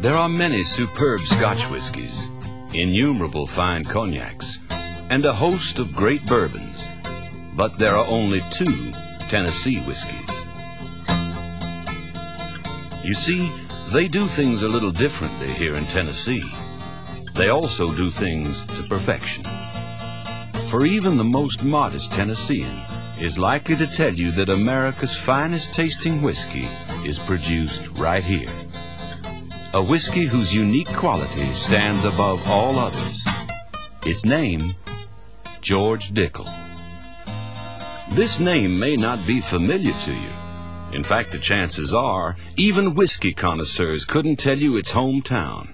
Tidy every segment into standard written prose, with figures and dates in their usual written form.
There are many superb Scotch whiskies, innumerable fine cognacs, and a host of great bourbons, but there are only two Tennessee whiskeys. You see, they do things a little differently here in Tennessee. They also do things to perfection. For even the most modest Tennessean is likely to tell you that America's finest tasting whiskey is produced right here. A whiskey whose unique quality stands above all others. Its name, George Dickel. This name may not be familiar to you. In fact, the chances are, even whiskey connoisseurs couldn't tell you its hometown.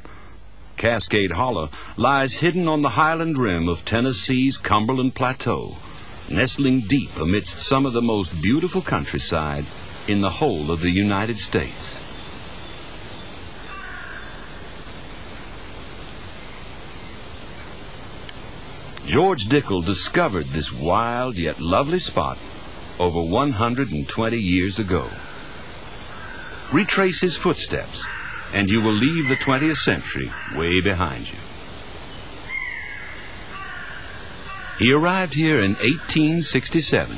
Cascade Hollow lies hidden on the highland rim of Tennessee's Cumberland Plateau, nestling deep amidst some of the most beautiful countryside in the whole of the United States. George Dickel discovered this wild yet lovely spot over 120 years ago. Retrace his footsteps, and you will leave the 20th century way behind you. He arrived here in 1867,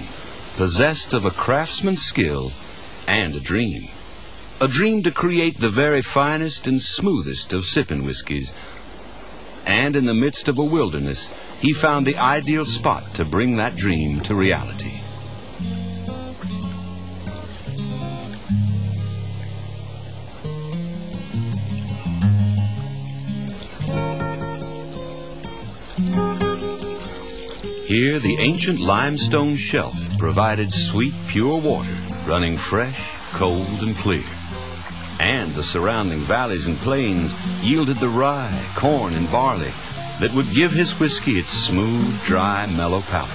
possessed of a craftsman's skill and a dream to create the very finest and smoothest of Sippin whiskies. And in the midst of a wilderness, he found the ideal spot to bring that dream to reality. Here, the ancient limestone shelf provided sweet, pure water, running fresh, cold, and clear. And the surrounding valleys and plains yielded the rye, corn, and barley that would give his whiskey its smooth, dry, mellow palate.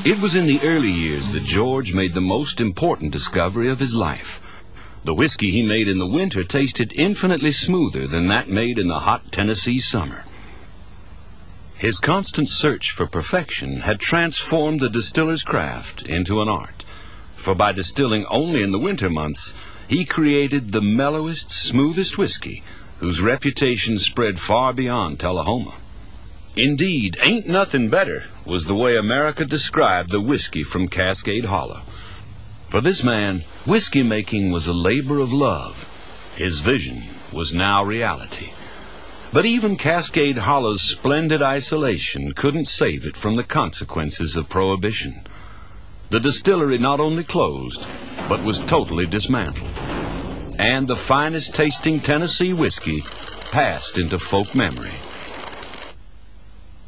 It was in the early years that George made the most important discovery of his life. The whiskey he made in the winter tasted infinitely smoother than that made in the hot Tennessee summer. His constant search for perfection had transformed the distiller's craft into an art, for by distilling only in the winter months, he created the mellowest, smoothest whiskey, whose reputation spread far beyond Tullahoma. Indeed, ain't nothing better was the way America described the whiskey from Cascade Hollow. For this man, whiskey making was a labor of love. His vision was now reality. But even Cascade Hollow's splendid isolation couldn't save it from the consequences of Prohibition. The distillery not only closed, but was totally dismantled. And the finest tasting Tennessee whiskey passed into folk memory.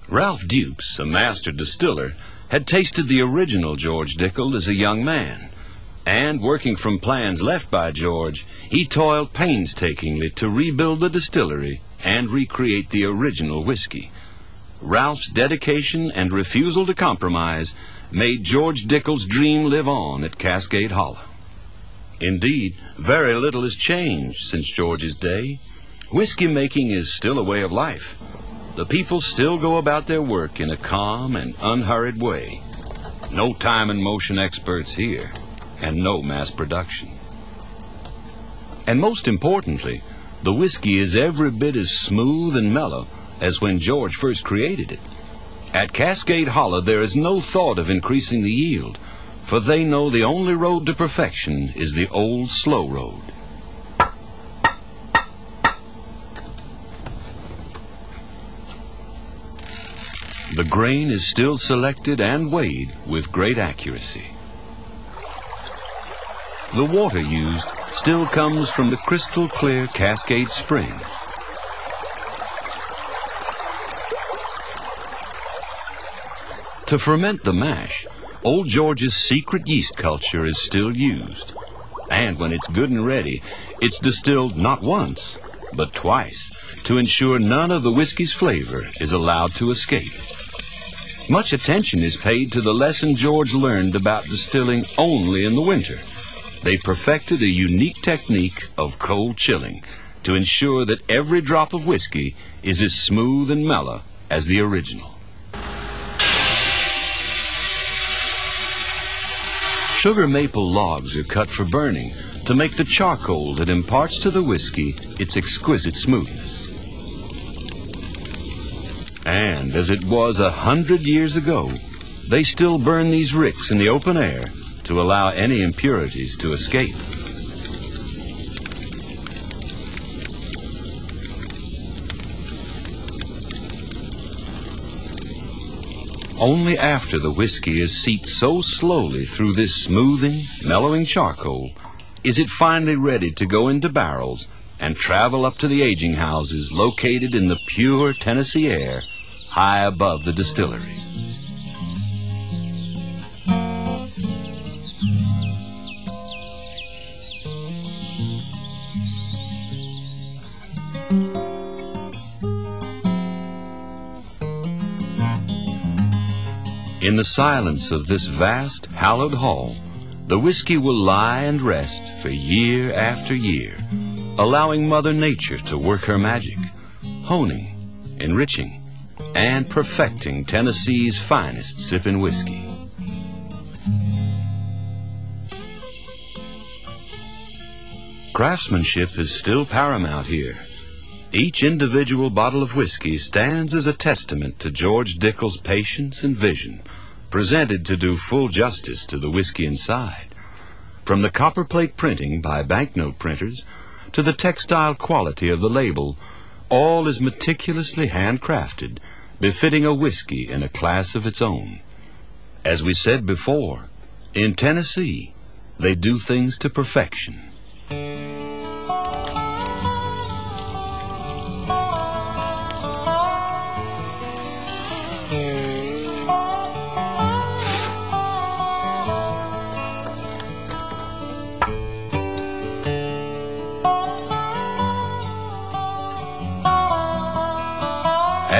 Ralph Dukes, a master distiller, had tasted the original George Dickel as a young man. And working from plans left by George, he toiled painstakingly to rebuild the distillery and recreate the original whiskey. Ralph's dedication and refusal to compromise made George Dickel's dream live on at Cascade Hollow. Indeed, very little has changed since George's day. Whiskey making is still a way of life. The people still go about their work in a calm and unhurried way. No time and motion experts here, and no mass production. And most importantly, the whiskey is every bit as smooth and mellow as when George first created it. At Cascade Hollow, there is no thought of increasing the yield, for they know the only road to perfection is the old slow road. The grain is still selected and weighed with great accuracy. The water used still comes from the crystal clear Cascade Spring. To ferment the mash, Old George's secret yeast culture is still used. And when it's good and ready, it's distilled not once, but twice, to ensure none of the whiskey's flavor is allowed to escape. Much attention is paid to the lesson George learned about distilling only in the winter. They perfected a unique technique of cold chilling to ensure that every drop of whiskey is as smooth and mellow as the original. Sugar maple logs are cut for burning to make the charcoal that imparts to the whiskey its exquisite smoothness. And as it was 100 years ago, they still burn these ricks in the open air to allow any impurities to escape. Only after the whiskey is seeped so slowly through this smoothing, mellowing charcoal is it finally ready to go into barrels and travel up to the aging houses located in the pure Tennessee air high above the distillery. In the silence of this vast, hallowed hall, the whiskey will lie and rest for year after year, allowing Mother Nature to work her magic, honing, enriching, and perfecting Tennessee's finest Sippin whiskey. Craftsmanship is still paramount here. Each individual bottle of whiskey stands as a testament to George Dickel's patience and vision, presented to do full justice to the whiskey inside. From the copperplate printing by banknote printers to the textile quality of the label, all is meticulously handcrafted, befitting a whiskey in a class of its own. As we said before, in Tennessee, they do things to perfection.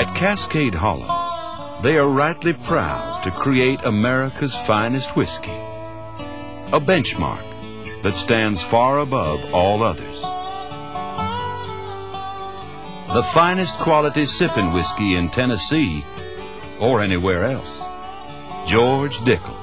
At Cascade Hollow, they are rightly proud to create America's finest whiskey, a benchmark that stands far above all others. The finest quality Sippin whiskey in Tennessee or anywhere else. George Dickel.